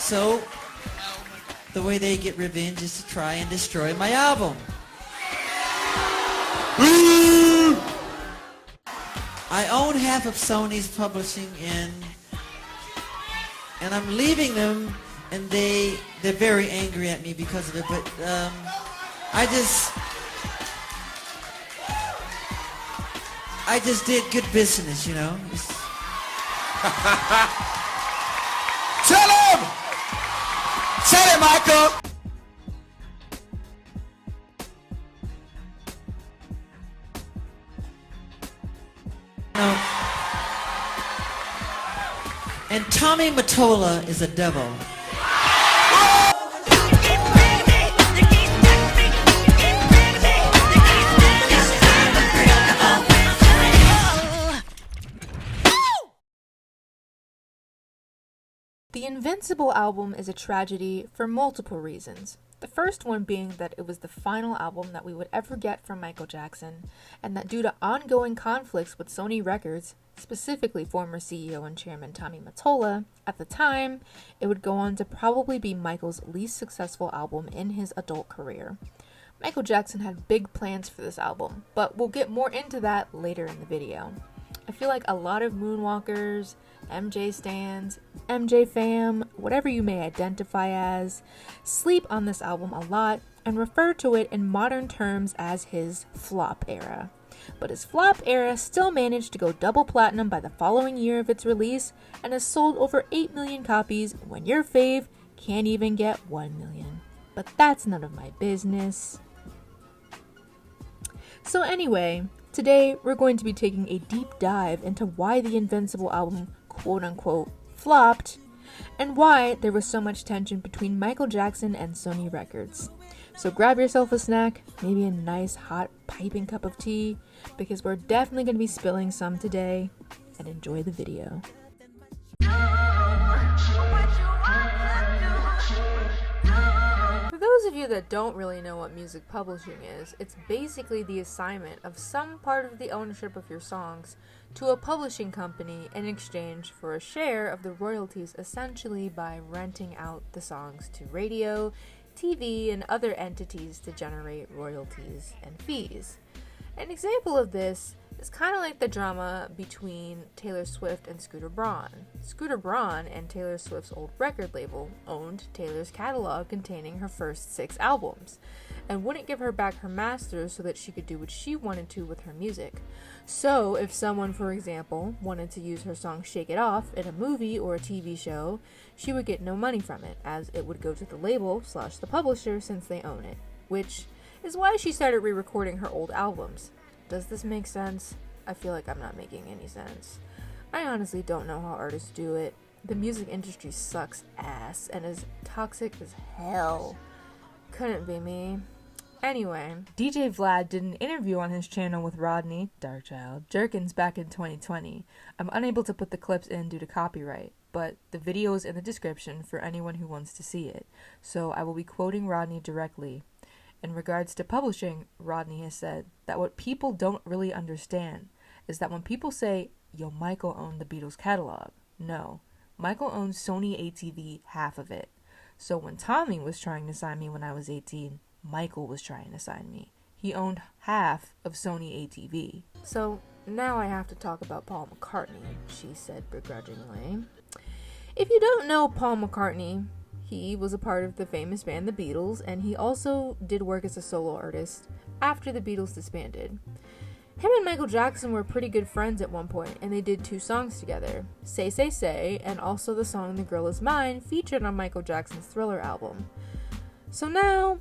So, the way they get revenge is to try and destroy my album. I own half of Sony's publishing, and I'm leaving them, and they're very angry at me because of it. But I just did good business, you know. Tell him! Tell him, Michael! No. And Tommy Mottola is a devil. The Invincible album is a tragedy for multiple reasons. The first one being that it was the final album that we would ever get from Michael Jackson, and that due to ongoing conflicts with Sony Records, specifically former CEO and chairman Tommy Mottola, at the time, it would go on to probably be Michael's least successful album in his adult career. Michael Jackson had big plans for this album, but we'll get more into that later in the video. I feel like a lot of moonwalkers, MJ stans, MJ fam, whatever you may identify as, sleep on this album a lot and refer to it in modern terms as his flop era. But his flop era still managed to go double platinum by the following year of its release and has sold over 8 million copies when your fave can't even get 1 million. But that's none of my business. So anyway, today we're going to be taking a deep dive into why the Invincible album quote-unquote flopped, and why there was so much tension between Michael Jackson and Sony Records. So grab yourself a snack, maybe a nice hot piping cup of tea, because we're definitely going to be spilling some today, and enjoy the video. For those of you that don't really know what music publishing is, it's basically the assignment of some part of the ownership of your songs to a publishing company in exchange for a share of the royalties, essentially by renting out the songs to radio, TV, and other entities to generate royalties and fees. An example of this is kind of like the drama between Taylor Swift and Scooter Braun. Scooter Braun and Taylor Swift's old record label owned Taylor's catalog containing her first 6 albums, and wouldn't give her back her masters so that she could do what she wanted to with her music. So, if someone, for example, wanted to use her song Shake It Off in a movie or a TV show, she would get no money from it, as it would go to the label / the publisher since they own it, which is why she started re-recording her old albums. Does this make sense? I feel like I'm not making any sense. I honestly don't know how artists do it. The music industry sucks ass and is toxic as hell. Couldn't be me. Anyway, DJ Vlad did an interview on his channel with Rodney, Darkchild, Jerkins back in 2020. I'm unable to put the clips in due to copyright, but the video is in the description for anyone who wants to see it, so I will be quoting Rodney directly. In regards to publishing, Rodney has said that what people don't really understand is that when people say, yo, Michael owned the Beatles catalog, no, Michael owned Sony ATV half of it. So when Tommy was trying to sign me when I was 18, Michael was trying to sign me. He owned half of Sony ATV. So now I have to talk about Paul McCartney, she said begrudgingly. If you don't know Paul McCartney, he was a part of the famous band The Beatles, and he also did work as a solo artist after the Beatles disbanded. Him and Michael Jackson were pretty good friends at one point, and they did 2 songs together, Say Say Say, and also the song The Girl Is Mine, featured on Michael Jackson's Thriller album. So now,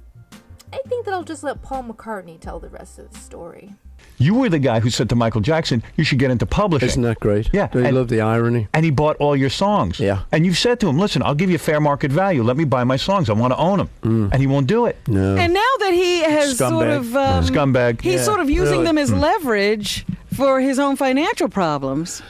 I think that I'll just let Paul McCartney tell the rest of the story. You were the guy who said to Michael Jackson, you should get into publishing. Isn't that great? Yeah. Don't you love the irony? And he bought all your songs. Yeah. And you've said to him, listen, I'll give you fair market value. Let me buy my songs. I want to own them. And he won't do it. No. And now that he has sort of... Scumbag. He's sort of using them as leverage for his own financial problems.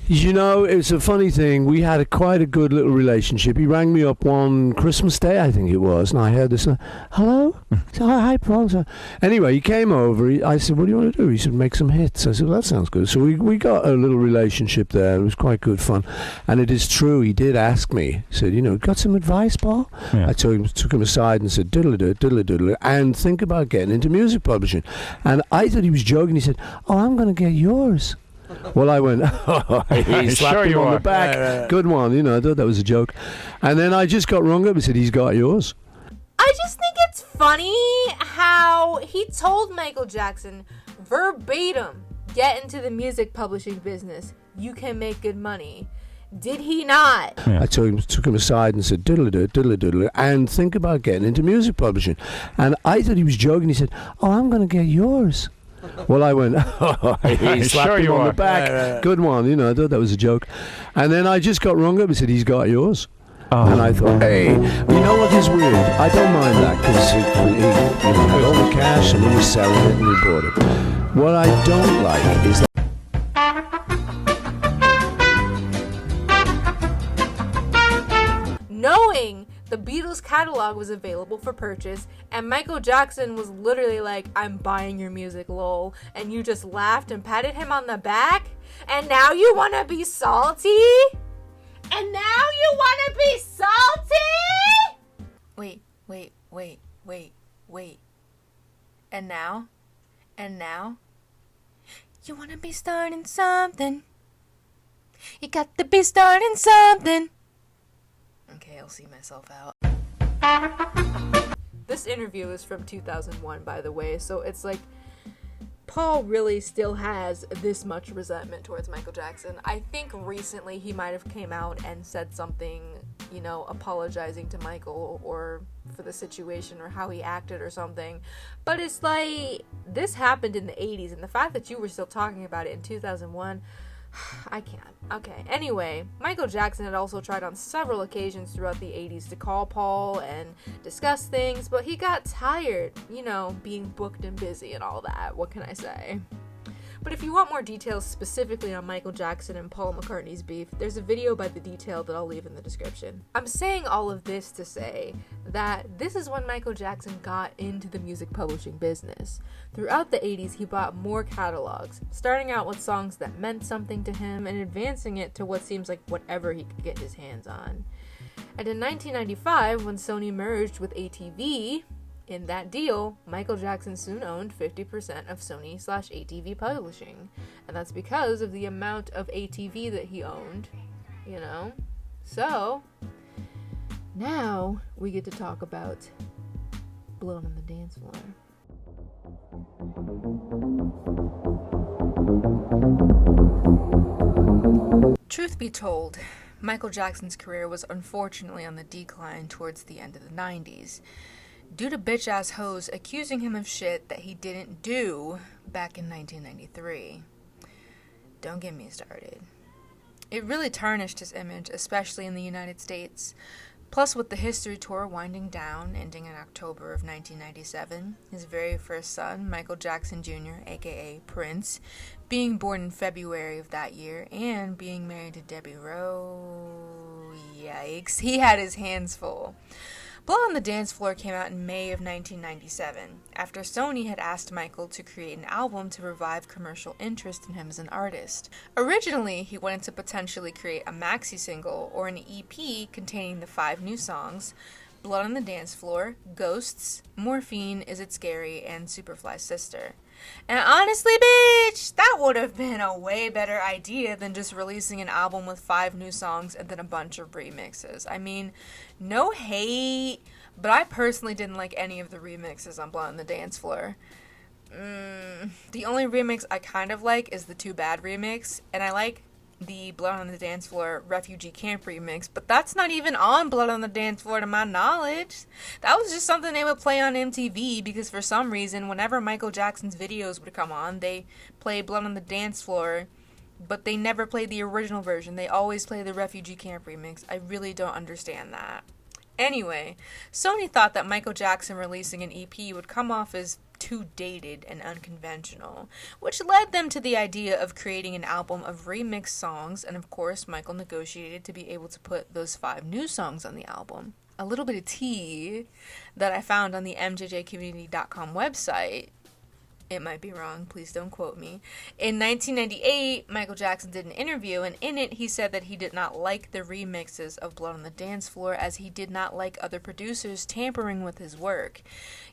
You know, it's a funny thing. We had quite a good little relationship. He rang me up one Christmas Day, I think it was, and I heard this. Hello? So, hi, Paul. So, anyway, he came over. I said, what do you want to do? He said, make some hits. I said, well, that sounds good. So we got a little relationship there. It was quite good fun. And it is true, he did ask me. He said, got some advice, Paul? Yeah. I took him aside and said, diddle-a-diddle-a-diddle-a, and think about getting into music publishing. And I thought he was joking. He said, I'm going to get yours. Well, I went, he slapped him on the back. Right. Good one, I thought that was a joke. And then I just got rung up and said, he's got yours. I just think it's funny how he told Michael Jackson verbatim, get into the music publishing business. You can make good money. Did he not? Yeah. I took him aside and said, diddle-a-diddle-a-diddle-a, and think about getting into music publishing. And I thought he was joking. He said, I'm going to get yours. Well, I went, he slapped him on the back. Right. Good one, I thought that was a joke. And then I just got rung up and said, he's got yours. And I thought, hey, you know what is weird? I don't mind that because he had all the cash and he was selling it and he bought it. What I don't like is that knowing the Beatles catalog was available for purchase and Michael Jackson was literally like, I'm buying your music, lol, and you just laughed and patted him on the back, and now you want to be salty? And now you want to be salty? Wait. And now? You want to be starting something. You got to be starting something. Okay, I'll see myself out. This interview is from 2001, by the way, so it's like Paul really still has this much resentment towards Michael Jackson. I think recently he might have came out and said something, apologizing to Michael or for the situation or how he acted or something. But it's like, this happened in the 80s, and the fact that you were still talking about it in 2001... I can't. Okay. Anyway, Michael Jackson had also tried on several occasions throughout the 80s to call Paul and discuss things, but he got tired, being booked and busy and all that. What can I say? But if you want more details specifically on Michael Jackson and Paul McCartney's beef, there's a video by The Detail that I'll leave in the description. I'm saying all of this to say that this is when Michael Jackson got into the music publishing business. Throughout the 80s, he bought more catalogs, starting out with songs that meant something to him and advancing it to what seems like whatever he could get his hands on. And in 1995, when Sony merged with ATV, in that deal, Michael Jackson soon owned 50% of Sony/ATV Publishing. And that's because of the amount of ATV that he owned, So, now we get to talk about Blown on the Dance Floor. Truth be told, Michael Jackson's career was unfortunately on the decline towards the end of the 90s. Due to bitch-ass hoes accusing him of shit that he didn't do back in 1993. Don't get me started. It really tarnished his image, especially in the United States. Plus, with the history tour winding down, ending in October of 1997, his very first son, Michael Jackson Jr., aka Prince, being born in February of that year, and being married to Debbie Rowe, yikes, he had his hands full. Blow on the Dance Floor came out in May of 1997, after Sony had asked Michael to create an album to revive commercial interest in him as an artist. Originally, he wanted to potentially create a maxi single or an EP containing the 5 new songs, Blood on the Dance Floor, Ghosts, Morphine, Is It Scary, and Superfly Sister. And honestly, bitch, that would have been a way better idea than just releasing an album with 5 new songs and then a bunch of remixes. I mean, no hate, but I personally didn't like any of the remixes on Blood on the Dance Floor. The only remix I kind of like is the Too Bad remix, and I like the Blood on the Dance Floor Refugee Camp remix, but that's not even on Blood on the Dance Floor to my knowledge. That was just something they would play on MTV because for some reason, whenever Michael Jackson's videos would come on, they play Blood on the Dance Floor, but they never play the original version. They always play the Refugee Camp remix. I really don't understand that. Anyway, Sony thought that Michael Jackson releasing an EP would come off as too dated and unconventional, which led them to the idea of creating an album of remixed songs, and of course Michael negotiated to be able to put those 5 new songs on the album. A little bit of tea that I found on the mjjcommunity.com website. It might be wrong, please don't quote me. In 1998, Michael Jackson did an interview, and in it he said that he did not like the remixes of Blood on the Dance Floor, as he did not like other producers tampering with his work.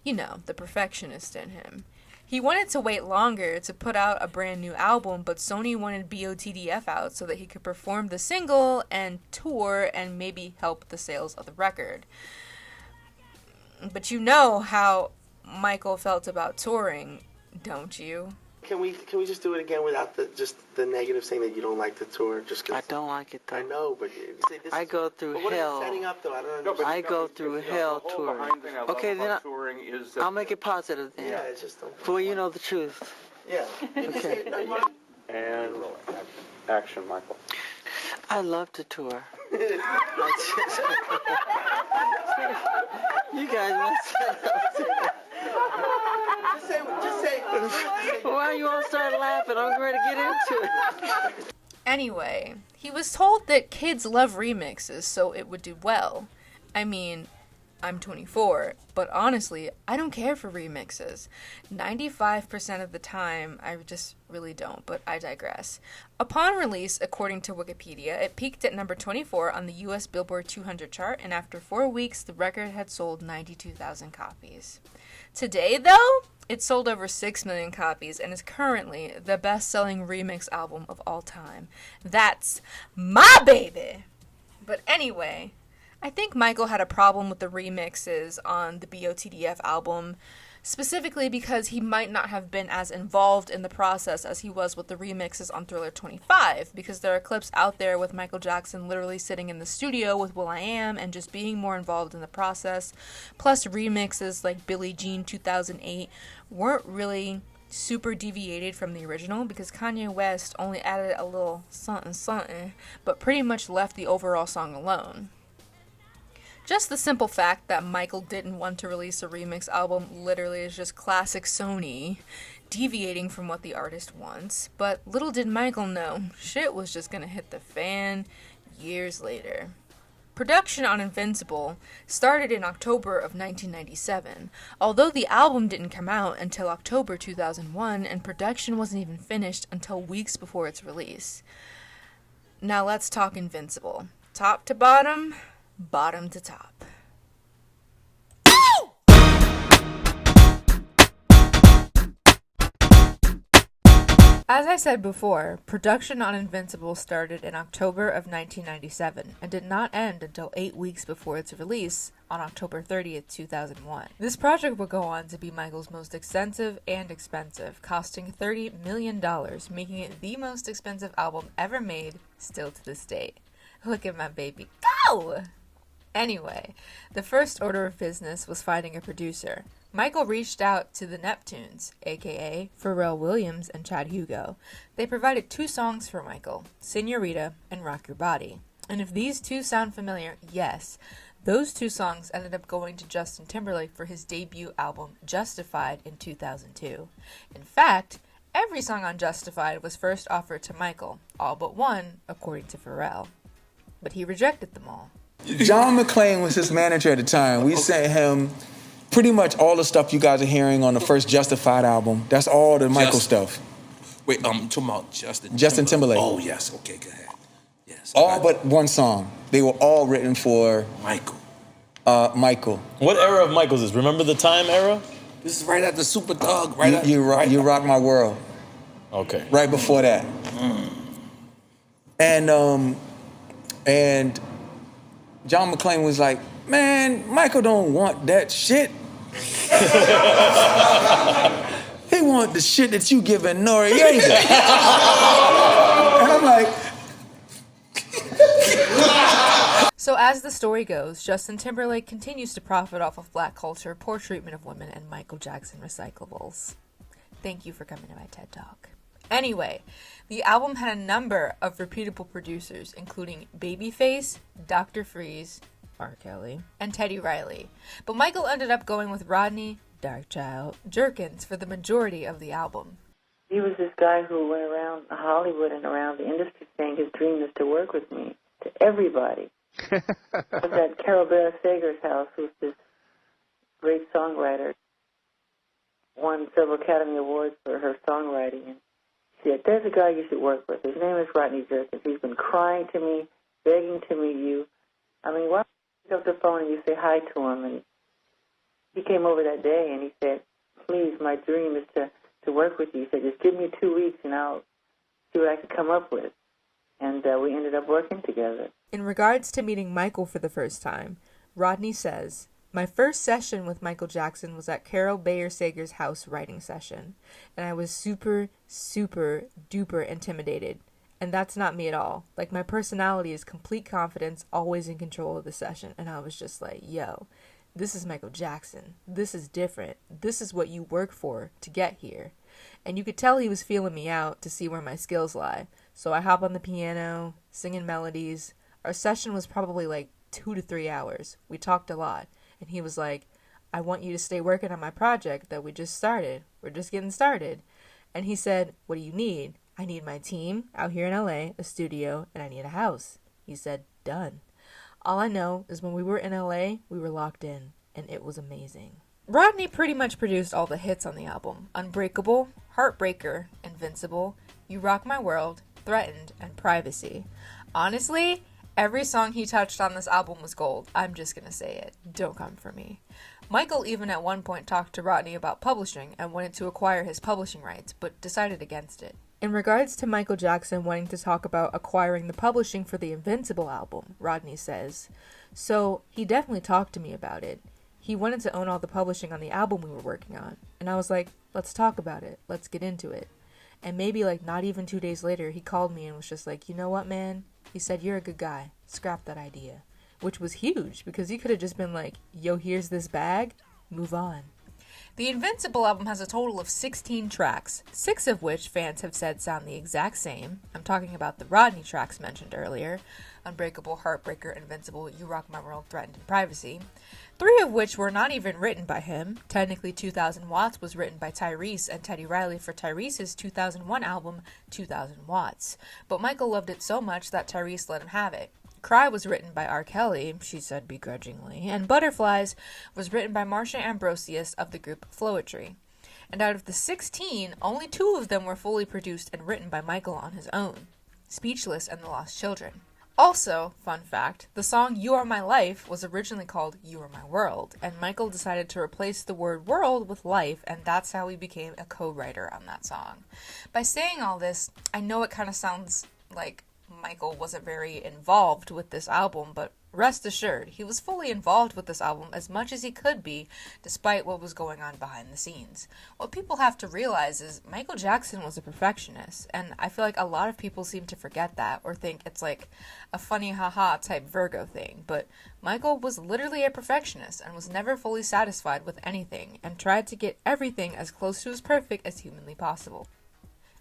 You know, the perfectionist in him. He wanted to wait longer to put out a brand new album, but Sony wanted BOTDF out so that he could perform the single and tour and maybe help the sales of the record. But you know how Michael felt about touring, don't you? Can we just do it again without the negative saying that you don't like the tour? Just 'cause I don't like it though. I know, but I go through what hell. Is it setting up though? I don't understand. I go through hell touring. Okay, then I'll make it positive then. Yeah, it's just. For you know the truth. Yeah. Okay. And action, Michael. I love to tour. You guys messed it up. Just say. Why you all start laughing? I'm ready to get into it. Anyway, he was told that kids love remixes, so it would do well. I mean, I'm 24, but honestly, I don't care for remixes. 95% of the time, I just really don't, but I digress. Upon release, according to Wikipedia, it peaked at number 24 on the US Billboard 200 chart, and after 4 weeks, the record had sold 92,000 copies. Today, though, it sold over 6 million copies and is currently the best-selling remix album of all time. That's my baby! But anyway, I think Michael had a problem with the remixes on the BOTDF album, specifically because he might not have been as involved in the process as he was with the remixes on Thriller 25, because there are clips out there with Michael Jackson literally sitting in the studio with will.i.am and just being more involved in the process. Plus remixes like Billie Jean 2008 weren't really super deviated from the original, because Kanye West only added a little something, but pretty much left the overall song alone. Just the simple fact that Michael didn't want to release a remix album literally is just classic Sony, deviating from what the artist wants. But little did Michael know, shit was just gonna hit the fan years later. Production on Invincible started in October of 1997, although the album didn't come out until October 2001, and production wasn't even finished until weeks before its release. Now let's talk Invincible. Top to bottom, bottom to top. As I said before, production on Invincible started in October of 1997 and did not end until 8 weeks before its release on October 30th, 2001. This project would go on to be Michael's most extensive and expensive, costing $30 million, making it the most expensive album ever made, still to this day. Look at my baby go! Anyway, the first order of business was finding a producer. Michael reached out to the Neptunes, aka Pharrell Williams and Chad Hugo. They provided 2 songs for Michael, Senorita and Rock Your Body. And if these 2 sound familiar, yes, those 2 songs ended up going to Justin Timberlake for his debut album, Justified, in 2002. In fact, every song on Justified was first offered to Michael, all but one, according to Pharrell. But he rejected them all. John McClane was his manager at the time. We sent him pretty much all the stuff you guys are hearing on the first Justified album. That's all the Michael stuff. Wait, talking about Justin Timberlake. Oh, yes. Okay, go ahead. Yes. All but one song. They were all written for Michael. Michael. What era of Michael's is this? Remember the time era? This is right after Super Thug. You Rock My World. Okay. Right before that. And John McClane was like, man, Michael don't want that shit. He want the shit that you giving Noriega. And I'm like... So as the story goes, Justin Timberlake continues to profit off of black culture, poor treatment of women, and Michael Jackson recyclables. Thank you for coming to my TED Talk. Anyway, the album had a number of reputable producers, including Babyface, Dr. Freeze, R. Kelly, and Teddy Riley. But Michael ended up going with Rodney Dark Child, Jerkins for the majority of the album. He was this guy who went around Hollywood and around the industry saying his dream is to work with me, to everybody. I was at Carol Sager's house, who's this great songwriter, won several Academy Awards for her songwriting. And she said, there's a guy you should work with. His name is Rodney Jerkins. He's been crying to me, begging to meet you. I mean, why don't you pick up the phone and you say hi to him? And he came over that day and he said, please, my dream is to work with you. He said, just give me 2 weeks and I'll see what I can come up with. And we ended up working together. In regards to meeting Michael for the first time, Rodney says, my first session with Michael Jackson was at Carol Bayer Sager's house writing session, and I was super, super duper intimidated. And that's not me at all. Like, my personality is complete confidence, always in control of the session. And I was just like, yo, this is Michael Jackson. This is different. This is what you work for to get here. And you could tell he was feeling me out to see where my skills lie. So I hop on the piano, singing melodies. Our session was probably like 2 to 3 hours. We talked a lot. And he was like, I want you to stay working on my project that we just started. We're just getting started. And he said, what do you need? I need my team out here in LA, a studio, and I need a house. He said, done. All I know is when we were in LA, we were locked in, and it was amazing. Rodney pretty much produced all the hits on the album. Unbreakable, Heartbreaker, Invincible, You Rock My World, Threatened, and Privacy. Honestly, every song he touched on this album was gold. I'm just gonna say it. Don't come for me. Michael even at one point talked to Rodney about publishing and wanted to acquire his publishing rights, but decided against it. In regards to Michael Jackson wanting to talk about acquiring the publishing for the Invincible album, Rodney says, so he definitely talked to me about it. He wanted to own all the publishing on the album we were working on. And I was like, let's talk about it. Let's get into it. And maybe like not even 2 days later, he called me and was just like, you know what, man? He said, you're a good guy. Scrap that idea. Which was huge because he could have just been like, yo, here's this bag. Move on. The Invincible album has a total of 16 tracks, 6 of which fans have said sound the exact same. I'm talking about the Rodney tracks mentioned earlier. Unbreakable, Heartbreaker, Invincible, You Rock My World, Threatened, and Privacy. 3 of which were not even written by him. Technically, 2000 Watts was written by Tyrese and Teddy Riley for Tyrese's 2001 album, 2000 Watts. But Michael loved it so much that Tyrese let him have it. Cry was written by R. Kelly, she said begrudgingly, and Butterflies was written by Marcia Ambrosius of the group Floetry. And out of the 16, only 2 of them were fully produced and written by Michael on his own, Speechless and The Lost Children. Also, fun fact, the song You Are My Life was originally called You Are My World, and Michael decided to replace the word world with life, and that's how he became a co-writer on that song. By saying all this, I know it kind of sounds like Michael wasn't very involved with this album, but rest assured, he was fully involved with this album as much as he could be, despite what was going on behind the scenes. What people have to realize is Michael Jackson was a perfectionist, and I feel like a lot of people seem to forget that, or think it's like a funny haha type Virgo thing, but Michael was literally a perfectionist and was never fully satisfied with anything, and tried to get everything as close to as perfect as humanly possible.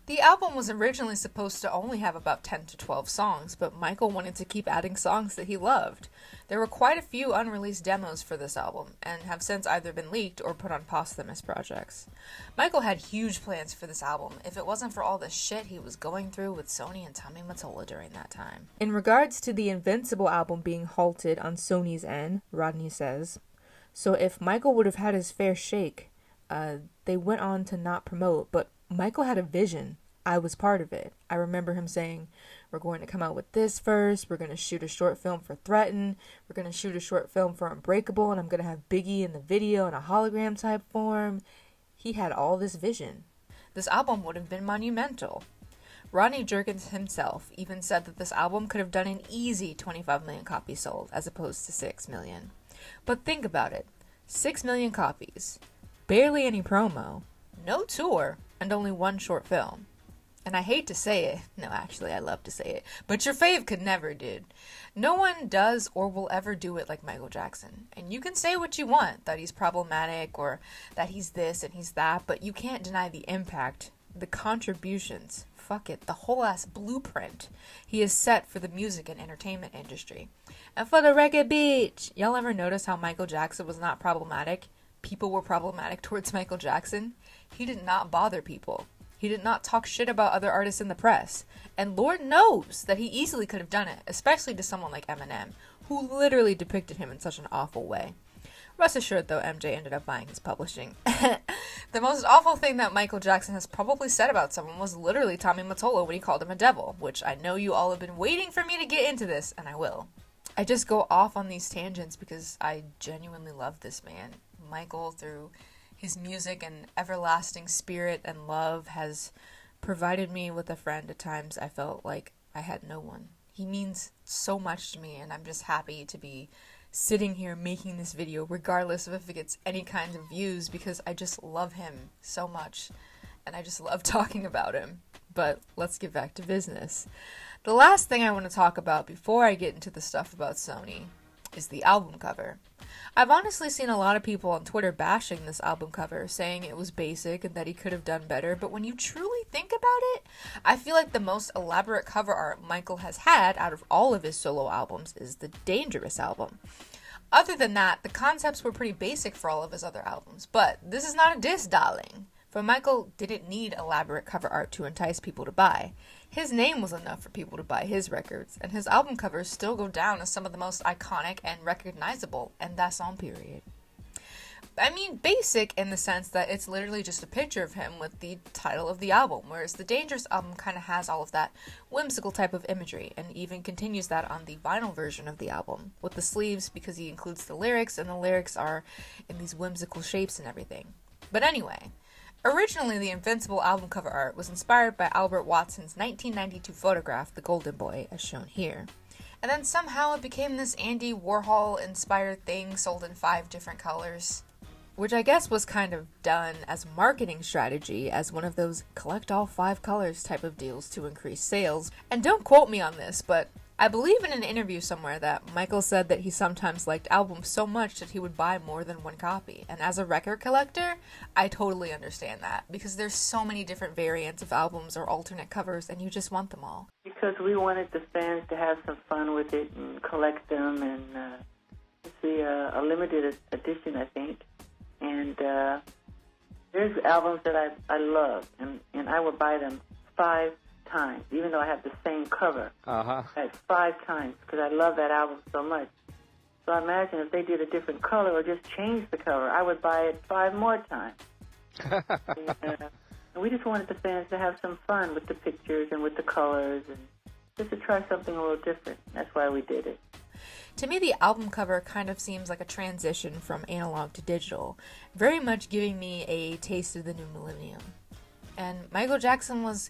The album was originally supposed to only have about 10 to 12 songs, but Michael wanted to keep adding songs that he loved. There were quite a few unreleased demos for this album, and have since either been leaked or put on posthumous projects. Michael had huge plans for this album, if it wasn't for all the shit he was going through with Sony and Tommy Mottola during that time. In regards to the Invincible album being halted on Sony's end, Rodney says, so if Michael would have had his fair shake, they went on to not promote, but Michael had a vision. I was part of it. I remember him saying, we're going to come out with this first, we're going to shoot a short film for Threatened, we're going to shoot a short film for Unbreakable, and I'm going to have Biggie in the video in a hologram type form. He had all this vision. This album would have been monumental. Rodney Jerkins himself even said that this album could have done an easy 25 million copies sold, as opposed to 6 million. But think about it. 6 million copies. Barely any promo. No tour. And only 1 short film. And I hate to say it, no actually I love to say it, but your fave could never, dude. No one does or will ever do it like Michael Jackson. And you can say what you want, that he's problematic or that he's this and he's that, but you can't deny the impact, the contributions, fuck it, the whole ass blueprint he has set for the music and entertainment industry. And for the record, bitch, y'all ever notice how Michael Jackson was not problematic? people were problematic towards Michael Jackson, he did not bother people. He did not talk shit about other artists in the press. And Lord knows that he easily could have done it, especially to someone like Eminem, who literally depicted him in such an awful way. Rest assured, though, MJ ended up buying his publishing. The most awful thing that Michael Jackson has probably said about someone was literally Tommy Mottola when he called him a devil, which I know you all have been waiting for me to get into this, and I will. I just go off on these tangents because I genuinely love this man. Michael, through his music and everlasting spirit and love, has provided me with a friend at times I felt like I had no one. He means so much to me, and I'm just happy to be sitting here making this video, regardless of if it gets any kind of views, because I just love him so much, and I just love talking about him. But let's get back to business. The last thing I want to talk about before I get into the stuff about Sony is the album cover. I've honestly seen a lot of people on Twitter bashing this album cover, saying it was basic and that he could have done better, but when you truly think about it, I feel like the most elaborate cover art Michael has had out of all of his solo albums is the Dangerous album. Other than that, the concepts were pretty basic for all of his other albums, but this is not a diss, darling. For Michael didn't need elaborate cover art to entice people to buy. His name was enough for people to buy his records, and his album covers still go down as some of the most iconic and recognizable, and that's on period. I mean, basic in the sense that it's literally just a picture of him with the title of the album, whereas the Dangerous album kind of has all of that whimsical type of imagery, and even continues that on the vinyl version of the album, with the sleeves because he includes the lyrics, and the lyrics are in these whimsical shapes and everything. But anyway, originally the Invincible album cover art was inspired by Albert Watson's 1992 photograph, The Golden Boy, as shown here. And then somehow it became this Andy Warhol-inspired thing sold in 5 different colors, which I guess was kind of done as a marketing strategy, as one of those collect all 5 colors type of deals to increase sales. And don't quote me on this, but I believe in an interview somewhere that Michael said that he sometimes liked albums so much that he would buy more than one copy. And as a record collector, I totally understand that, because there's so many different variants of albums or alternate covers, and you just want them all. Because we wanted the fans to have some fun with it and collect them, and it's a limited edition, I think. And there's albums that I love, and I would buy them 5 times, even though I have the same cover. Like 5 times, because I love that album so much. So I imagine if they did a different color or just changed the cover, I would buy it 5 more times. And we just wanted the fans to have some fun with the pictures and with the colors, and just to try something a little different. That's why we did it. To me, the album cover kind of seems like a transition from analog to digital, very much giving me a taste of the new millennium. And Michael Jackson was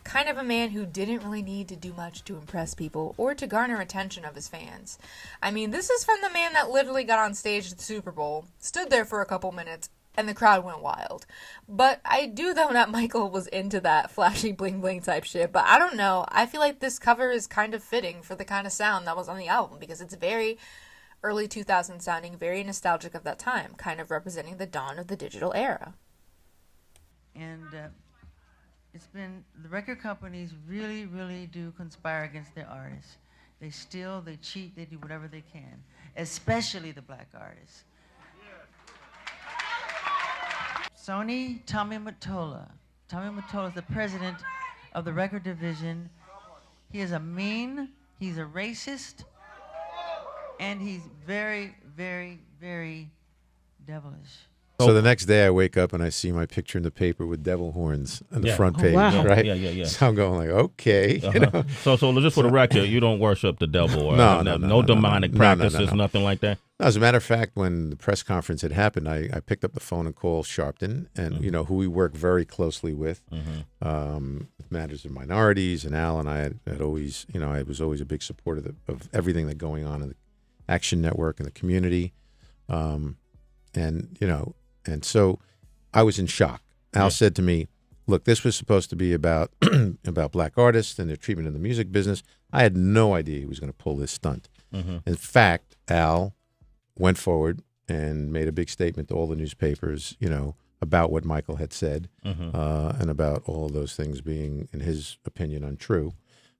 kind of a man who didn't really need to do much to impress people or to garner attention of his fans. I mean, this is from the man that literally got on stage at the Super Bowl, stood there for a couple minutes, and the crowd went wild. But I do know that Michael was into that flashy bling bling type shit, but I don't know. I feel like this cover is kind of fitting for the kind of sound that was on the album, because it's very early 2000s sounding, very nostalgic of that time, kind of representing the dawn of the digital era. And it's been, the record companies really, really do conspire against their artists. They steal, they cheat, they do whatever they can, especially the black artists. Sony, Tommy Mottola. Tommy Mottola is the president of the record division. He is a mean, he's a racist, and he's very, very, very devilish. So the next day I wake up and I see my picture in the paper with devil horns on the front page, right? Yeah. So I'm going like, okay. You know? So just for the record, you don't worship the devil or no demonic practices, nothing like that? No, as a matter of fact, when the press conference had happened, I picked up the phone and called Sharpton, and you know, who we work very closely with matters of minorities, and Al and I had always, you know, I was always a big supporter of everything that's going on in the Action Network and the community, and you know. And so I was in shock. Al said to me, look, this was supposed to be about about black artists and their treatment in the music business. I had no idea he was going to pull this stunt. In fact, Al went forward and made a big statement to all the newspapers, you know, about what Michael had said and about all of those things being, in his opinion, untrue.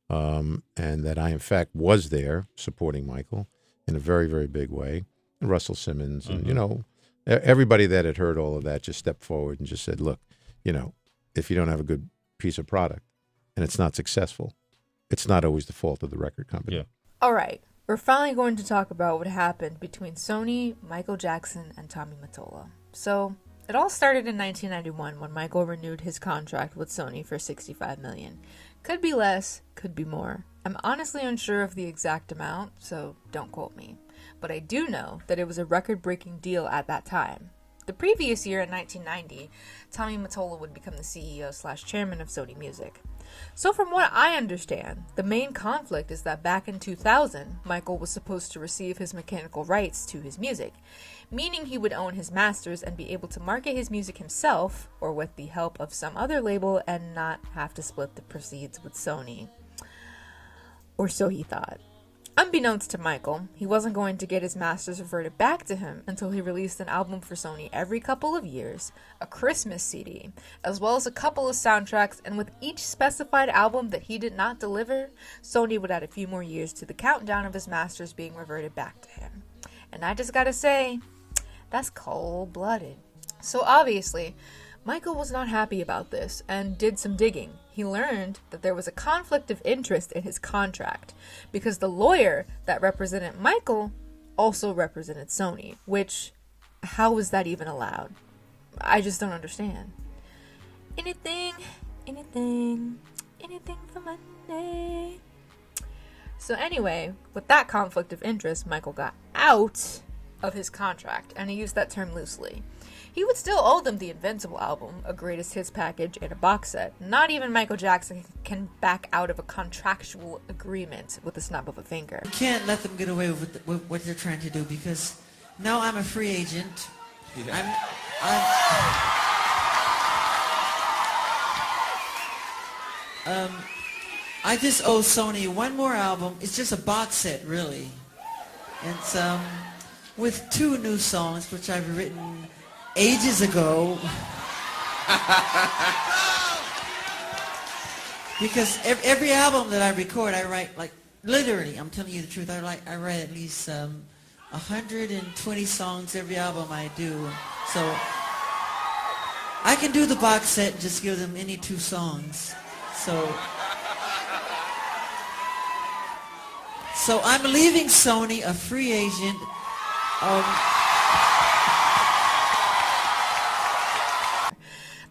And that I, in fact, was there supporting Michael in a very, very big way. And Russell Simmons and, you know, Everybody that had heard all of that just stepped forward and just said, look, if you don't have a good piece of product and it's not successful, it's not always the fault of the record company. Yeah. All right, we're finally going to talk about what happened between Sony, Michael Jackson, and Tommy Mottola. So, it all started in 1991 when Michael renewed his contract with Sony for $65 million. Could be less, could be more. I'm honestly unsure of the exact amount, so don't quote me. But I do know that it was a record-breaking deal at that time. The previous year, in 1990, Tommy Mottola would become the CEO/chairman of Sony Music. So from what I understand, the main conflict is that back in 2000, Michael was supposed to receive his mechanical rights to his music, meaning he would own his masters and be able to market his music himself, or with the help of some other label, and not have to split the proceeds with Sony. Or so he thought. Unbeknownst to Michael, he wasn't going to get his masters reverted back to him until he released an album for Sony every couple of years, a Christmas CD, as well as a couple of soundtracks, and with each specified album that he did not deliver, Sony would add a few more years to the countdown of his masters being reverted back to him. And I just gotta say, that's cold-blooded. So obviously, Michael was not happy about this and did some digging. He learned that there was a conflict of interest in his contract because the lawyer that represented Michael also represented Sony, which, how was that even allowed? I just don't understand. Anything for money. So anyway, with that conflict of interest, Michael got out of his contract, and he used that term loosely. He would still owe them the Invincible album, a greatest hits package, and a box set. Not even Michael Jackson can back out of a contractual agreement with the snap of a finger. You can't let them get away with what they're trying to do, because now I'm a free agent. Yeah. I just owe Sony one more album. It's just a box set, really. It's with 2 new songs, which I've written ages ago. Because every album that I record, I write, like, literally, I'm telling you the truth, I write at least 120 songs every album I do. So I can do the box set and just give them any 2 songs. So I'm leaving Sony a free agent.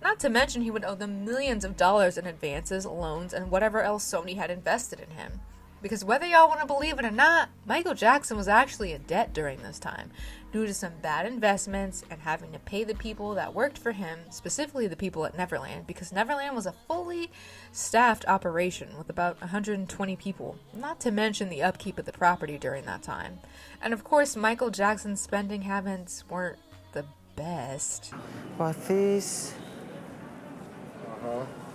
Not to mention he would owe them millions of dollars in advances, loans, and whatever else Sony had invested in him. Because whether y'all want to believe it or not, Michael Jackson was actually in debt during this time, due to some bad investments and having to pay the people that worked for him, specifically the people at Neverland, because Neverland was a fully staffed operation with about 120 people, not to mention the upkeep of the property during that time. And of course, Michael Jackson's spending habits weren't the best. About these.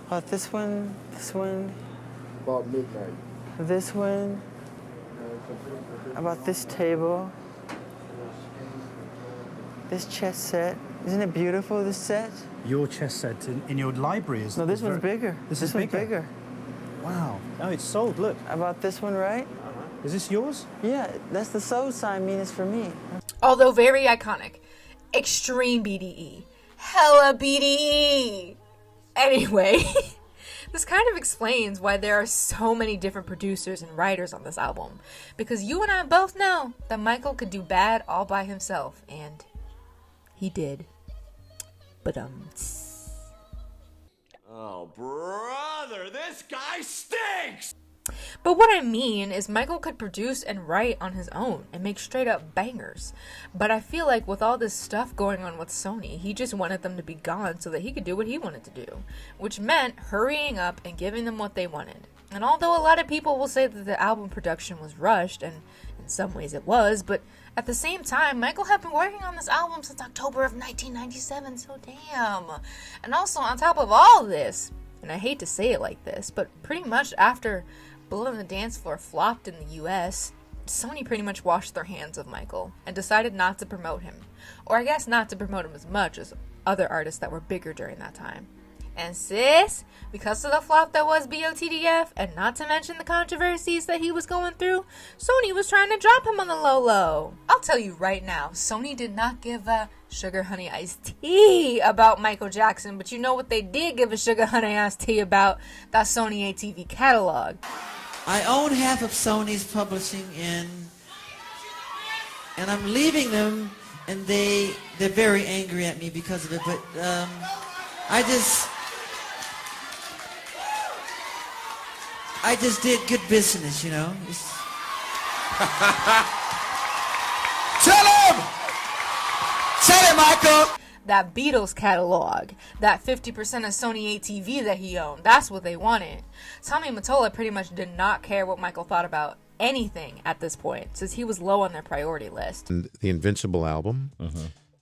About this one. About midnight. This one. About this table. This chess set. Isn't it beautiful, this set? Your chess set in your library is... No, this one's bigger. This one's bigger. Wow. Oh, it's sold, look. About this one, right? Is this yours? Yeah, that's the sold sign, mean it's for me. Although very iconic. Extreme BDE. Hella BDE! Anyway, this kind of explains why there are so many different producers and writers on this album. Because you and I both know that Michael could do bad all by himself, and he did. But Oh, brother, this guy stinks! But what I mean is Michael could produce and write on his own and make straight up bangers. But I feel like with all this stuff going on with Sony, he just wanted them to be gone so that he could do what he wanted to do, which meant hurrying up and giving them what they wanted. And although a lot of people will say that the album production was rushed, and in some ways it was, but at the same time, Michael had been working on this album since October of 1997, so damn. And also on top of all this, and I hate to say it like this, but pretty much after Blood on the Dance Floor flopped in the US, Sony pretty much washed their hands of Michael and decided not to promote him. Or I guess not to promote him as much as other artists that were bigger during that time. And sis, because of the flop that was BOTDF, and not to mention the controversies that he was going through, Sony was trying to drop him on the low. I'll tell you right now, Sony did not give a sugar honey iced tea about Michael Jackson, but you know what they did give a sugar honey iced tea about? That Sony ATV catalog. I own half of Sony's publishing, and I'm leaving them, and they're very angry at me because of it, but I just did good business, you know. Tell him! Tell him, Michael! That Beatles catalog, that 50% of Sony ATV that he owned, that's what they wanted. Tommy Mottola pretty much did not care what Michael thought about anything at this point, since he was low on their priority list. And the Invincible album,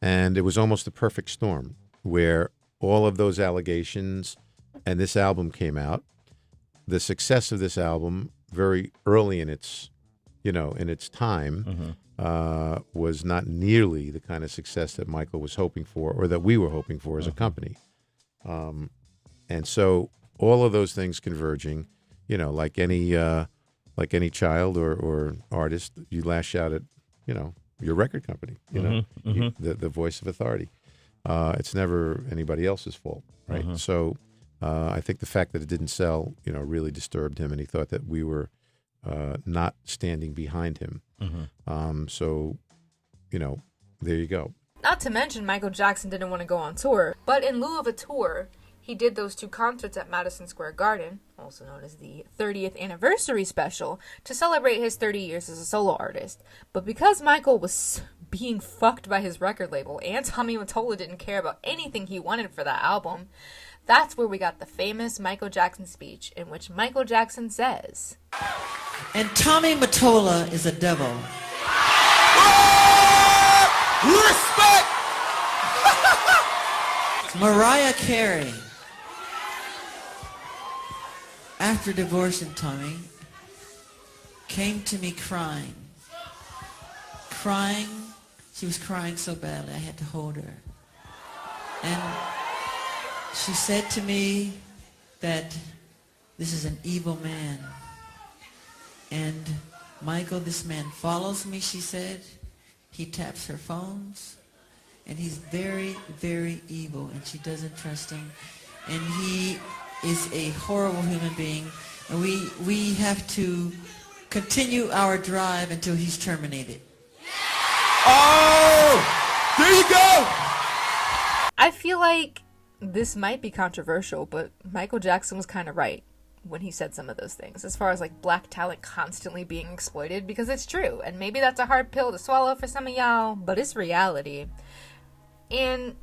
and it was almost a perfect storm, where all of those allegations and this album came out. The success of this album, very early in its, in its time, was not nearly the kind of success that Michael was hoping for, or that we were hoping for as a company. And so all of those things converging, like any child or artist, you lash out at, your record company, the voice of authority. It's never anybody else's fault, right? So I think the fact that it didn't sell, really disturbed him, and he thought that we were not standing behind him. So, there you go. Not to mention Michael Jackson didn't want to go on tour, but in lieu of a tour, he did those 2 concerts at Madison Square Garden, also known as the 30th anniversary special, to celebrate his 30 years as a solo artist. But because Michael was being fucked by his record label, and Tommy Mottola didn't care about anything he wanted for that album, that's where we got the famous Michael Jackson speech, in which Michael Jackson says, "And Tommy Mottola is a devil." Respect! Mariah Carey, after divorcing Tommy, came to me crying. She was crying so badly I had to hold her. And she said to me that this is an evil man. And Michael, this man follows me, she said. He taps her phones. And he's very, very evil, and she doesn't trust him. And he is a horrible human being. And we have to continue our drive until he's terminated. Oh! There you go! I feel like this might be controversial, but Michael Jackson was kind of right when he said some of those things, as far as like black talent constantly being exploited, because it's true, and maybe that's a hard pill to swallow for some of y'all, but it's reality. And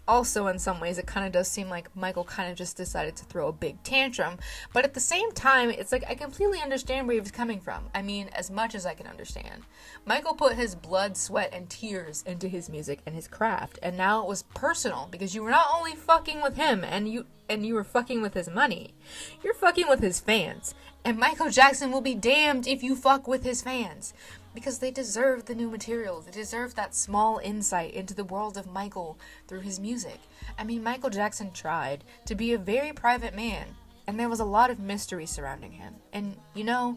also, in some ways, it kind of does seem like Michael kind of just decided to throw a big tantrum. But at the same time, it's like I completely understand where he was coming from. I mean, as much as I can understand. Michael put his blood, sweat, and tears into his music and his craft. And now it was personal, because you were not only fucking with him and you were fucking with his money. You're fucking with his fans. And Michael Jackson will be damned if you fuck with his fans. Because they deserve the new material. They deserve that small insight into the world of Michael through his music. I mean, Michael Jackson tried to be a very private man, and there was a lot of mystery surrounding him. And, when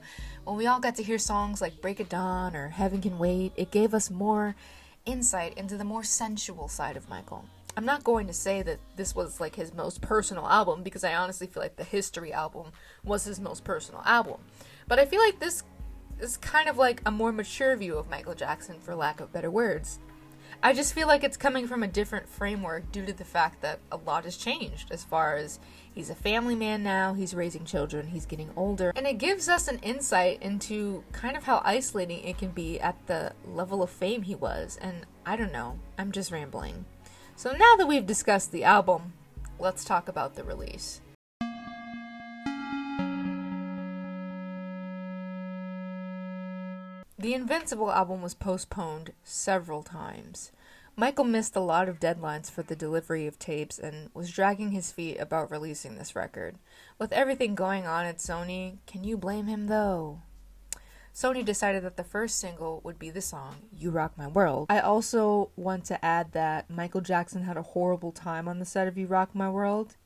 we all got to hear songs like Break of Dawn or Heaven Can Wait, it gave us more insight into the more sensual side of Michael. I'm not going to say that this was like his most personal album, because I honestly feel like the History album was his most personal album. But I feel like this is kind of like a more mature view of Michael Jackson, for lack of better words. I just feel like it's coming from a different framework due to the fact that a lot has changed, as far as he's a family man now, he's raising children, he's getting older, and it gives us an insight into kind of how isolating it can be at the level of fame he was. And I don't know, I'm just rambling. So now that we've discussed the album, let's talk about the release. The Invincible album was postponed several times. Michael missed a lot of deadlines for the delivery of tapes and was dragging his feet about releasing this record. With everything going on at Sony, can you blame him though? Sony decided that the first single would be the song You Rock My World. I also want to add that Michael Jackson had a horrible time on the set of You Rock My World.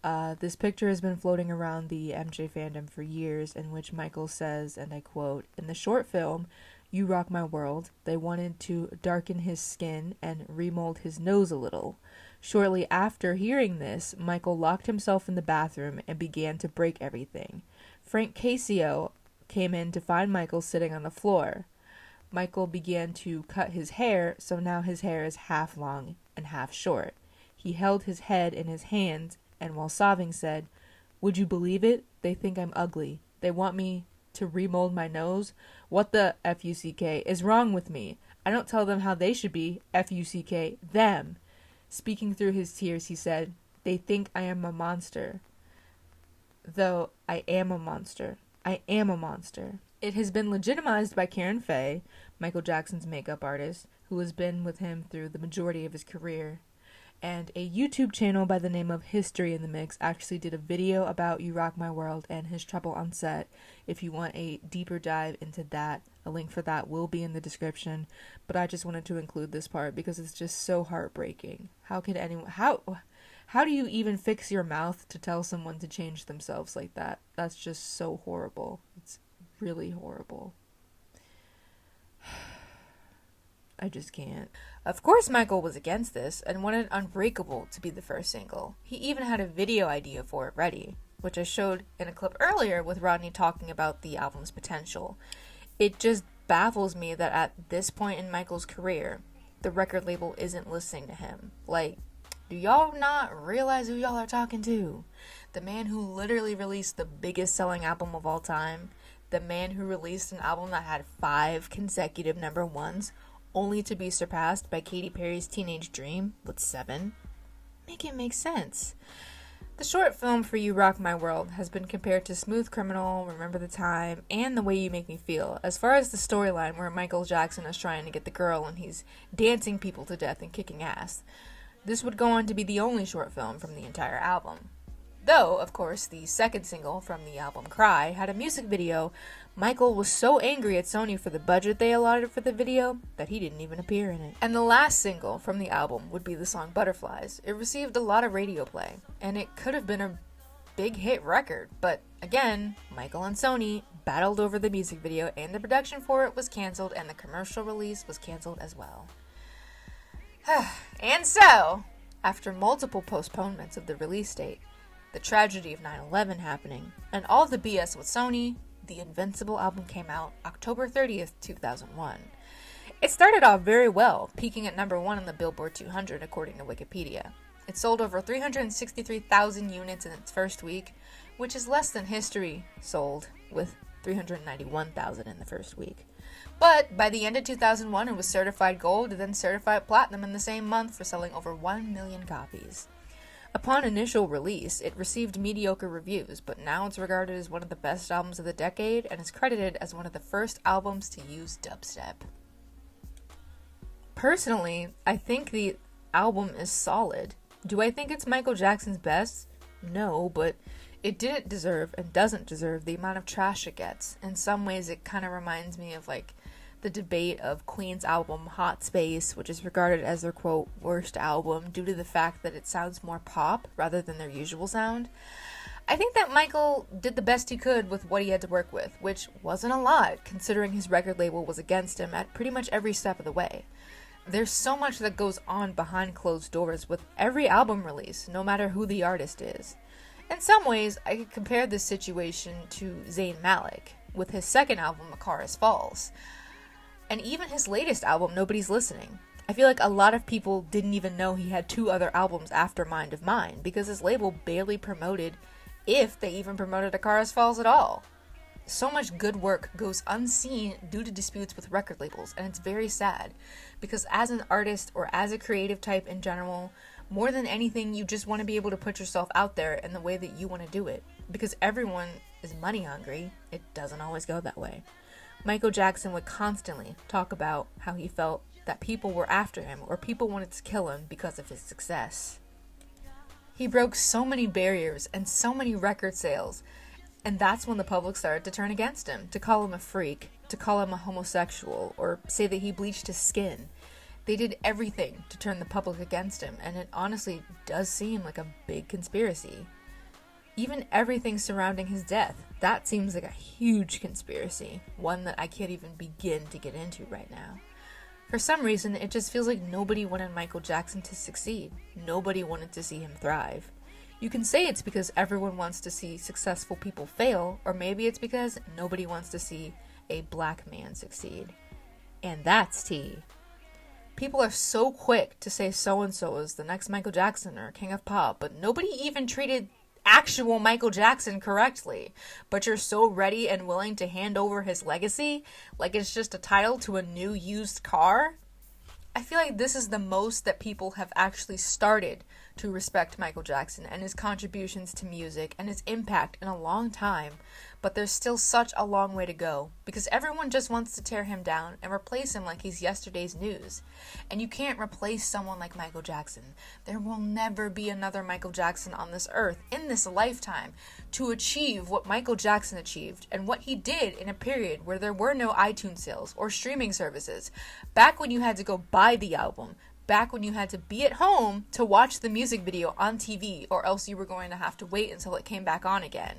This picture has been floating around the MJ fandom for years, in which Michael says, and I quote, "In the short film, You Rock My World, they wanted to darken his skin and remold his nose a little. Shortly after hearing this, Michael locked himself in the bathroom and began to break everything. Frank Cascio came in to find Michael sitting on the floor. Michael began to cut his hair, so now his hair is half long and half short. He held his head in his hands and while sobbing said, 'Would you believe it? They think I'm ugly. They want me to remold my nose? What the F-U-C-K is wrong with me? I don't tell them how they should be, F-U-C-K, them.' Speaking through his tears, he said, 'They think I am a monster. Though I am a monster. I am a monster.' It has been legitimized by Karen Faye, Michael Jackson's makeup artist, who has been with him through the majority of his career. And a YouTube channel by the name of History in the Mix actually did a video about You Rock My World and his trouble on set. If you want a deeper dive into that, a link for that will be in the description. But I just wanted to include this part because it's just so heartbreaking. How do you even fix your mouth to tell someone to change themselves like that? That's just so horrible. It's really horrible. I just can't. Of course Michael was against this and wanted Unbreakable to be the first single. He even had a video idea for it ready, which I showed in a clip earlier with Rodney talking about the album's potential. It just baffles me that at this point in Michael's career, the record label isn't listening to him. Like, do y'all not realize who y'all are talking to? The man who literally released the biggest selling album of all time, the man who released an album that had 5 consecutive number ones, only to be surpassed by Katy Perry's Teenage Dream with 7. Make it make sense. The short film for You Rock My World has been compared to Smooth Criminal, Remember the Time, and The Way You Make Me Feel, as far as the storyline where Michael Jackson is trying to get the girl and he's dancing people to death and kicking ass. This would go on to be the only short film from the entire album. Though, of course, the second single from the album, Cry, had a music video. Michael was so angry at Sony for the budget they allotted for the video that he didn't even appear in it. And the last single from the album would be the song Butterflies. It received a lot of radio play, and it could have been a big hit record, but again, Michael and Sony battled over the music video, and the production for it was canceled, and the commercial release was canceled as well. And so, after multiple postponements of the release date, the tragedy of 9/11 happening, and all the BS with Sony, the Invincible album came out October 30th, 2001. It started off very well, peaking at number 1 on the Billboard 200 according to Wikipedia. It sold over 363,000 units in its first week, which is less than History sold, with 391,000 in the first week. But by the end of 2001, it was certified gold, then certified platinum in the same month for selling over 1 million copies. Upon initial release, it received mediocre reviews, but now it's regarded as one of the best albums of the decade and is credited as one of the first albums to use dubstep. Personally, I think the album is solid. Do I think it's Michael Jackson's best? No, but it didn't deserve and doesn't deserve the amount of trash it gets. In some ways, it kind of reminds me of like the debate of Queen's album Hot Space, which is regarded as their quote worst album due to the fact that it sounds more pop rather than their usual sound. I think that Michael did the best he could with what he had to work with, which wasn't a lot considering his record label was against him at pretty much every step of the way. There's so much that goes on behind closed doors with every album release, no matter who the artist is. In some ways, I could compare this situation to Zayn Malik with his second album, Icarus Falls. And even his latest album, Nobody's Listening. I feel like a lot of people didn't even know he had 2 other albums after Mind of Mine because his label barely promoted, if they even promoted Icarus Falls at all. So much good work goes unseen due to disputes with record labels, and it's very sad because as an artist or as a creative type in general, more than anything, you just want to be able to put yourself out there in the way that you want to do it. Because everyone is money hungry, it doesn't always go that way. Michael Jackson would constantly talk about how he felt that people were after him or people wanted to kill him because of his success. He broke so many barriers and so many record sales, and that's when the public started to turn against him, to call him a freak, to call him a homosexual, or say that he bleached his skin. They did everything to turn the public against him, and it honestly does seem like a big conspiracy. Even everything surrounding his death, that seems like a huge conspiracy, one that I can't even begin to get into right now. For some reason, it just feels like nobody wanted Michael Jackson to succeed. Nobody wanted to see him thrive. You can say it's because everyone wants to see successful people fail, or maybe it's because nobody wants to see a black man succeed. And that's tea. People are so quick to say so-and-so is the next Michael Jackson or King of Pop, but nobody even treated actual Michael Jackson correctly. But you're so ready and willing to hand over his legacy like it's just a title to a new used car. I feel like this is the most that people have actually started to respect Michael Jackson and his contributions to music and his impact in a long time, but there's still such a long way to go because everyone just wants to tear him down and replace him like he's yesterday's news. And you can't replace someone like Michael Jackson. There will never be another Michael Jackson on this earth in this lifetime to achieve what Michael Jackson achieved and what he did in a period where there were no iTunes sales or streaming services, back when you had to go buy the album, back when you had to be at home to watch the music video on TV, or else you were going to have to wait until it came back on again.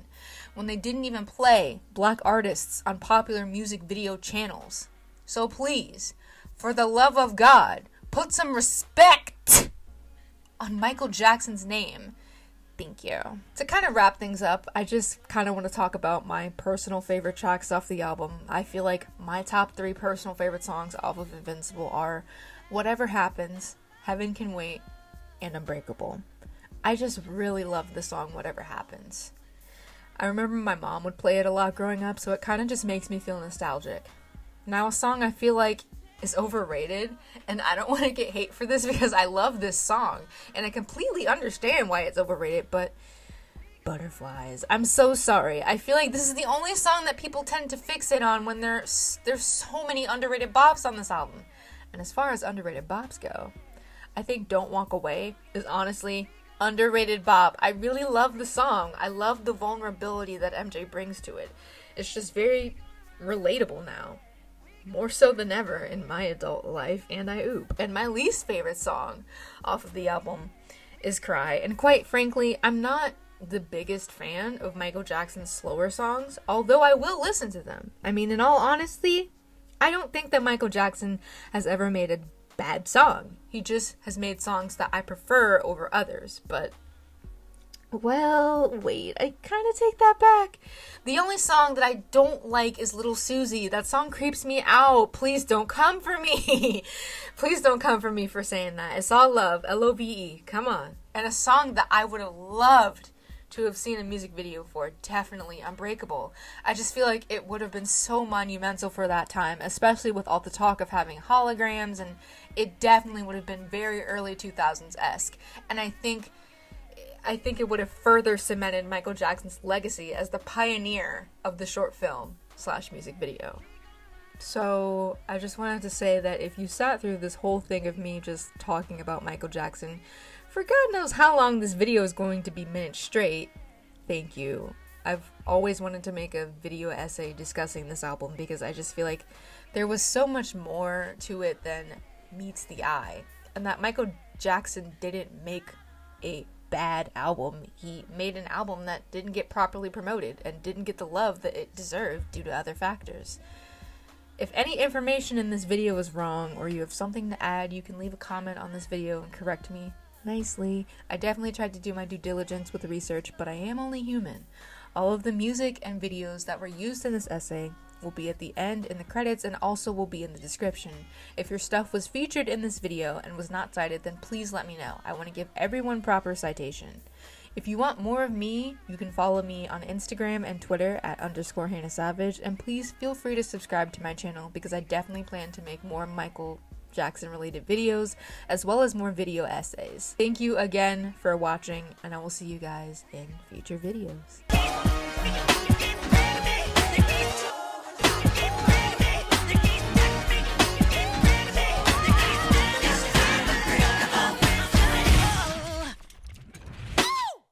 When they didn't even play black artists on popular music video channels. So please, for the love of God, put some respect on Michael Jackson's name. Thank you. To kind of wrap things up, I just kind of want to talk about my personal favorite tracks off the album. I feel like my top 3 personal favorite songs off of Invincible are Whatever Happens, Heaven Can Wait, and Unbreakable. I just really love the song Whatever Happens. I remember my mom would play it a lot growing up, so it kind of just makes me feel nostalgic. Now, a song I feel like is overrated, and I don't want to get hate for this because I love this song, and I completely understand why it's overrated, but Butterflies. I'm so sorry. I feel like this is the only song that people tend to fixate on when there's so many underrated bops on this album. And as far as underrated bops go, I think Don't Walk Away is honestly underrated bop. I really love the song. I love the vulnerability that MJ brings to it. It's just very relatable now. More so than ever in my adult life, and I oop. And my least favorite song off of the album is Cry. And quite frankly, I'm not the biggest fan of Michael Jackson's slower songs, although I will listen to them. I mean, in all honesty, I don't think that Michael Jackson has ever made a bad song. He just has made songs that I prefer over others, but well, wait, I kind of take that back. The only song that I don't like is Little Susie. That song creeps me out. Please don't come for me. Please don't come for me for saying that. It's all love. L.O.V.E. Come on. And a song that I would have loved to have seen a music video for, definitely Unbreakable. I just feel like it would have been so monumental for that time, especially with all the talk of having holograms, and it definitely would have been very early 2000s-esque. And I think it would have further cemented Michael Jackson's legacy as the pioneer of the short film / music video. So I just wanted to say that if you sat through this whole thing of me just talking about Michael Jackson for God knows how long this video is going to be minutes straight, thank you. I've always wanted to make a video essay discussing this album because I just feel like there was so much more to it than meets the eye. And that Michael Jackson didn't make a bad album. He made an album that didn't get properly promoted and didn't get the love that it deserved due to other factors. If any information in this video is wrong or you have something to add, you can leave a comment on this video and correct me nicely. I definitely tried to do my due diligence with the research, but I am only human. All of the music and videos that were used in this essay will be at the end in the credits and also will be in the description. If your stuff was featured in this video and was not cited, then please let me know. I want to give everyone proper citation. If you want more of me, you can follow me on Instagram and Twitter at _Hannah Savage, and please feel free to subscribe to my channel because I definitely plan to make more Michael Jackson related videos as well as more video essays. Thank you again for watching, and I will see you guys in future videos.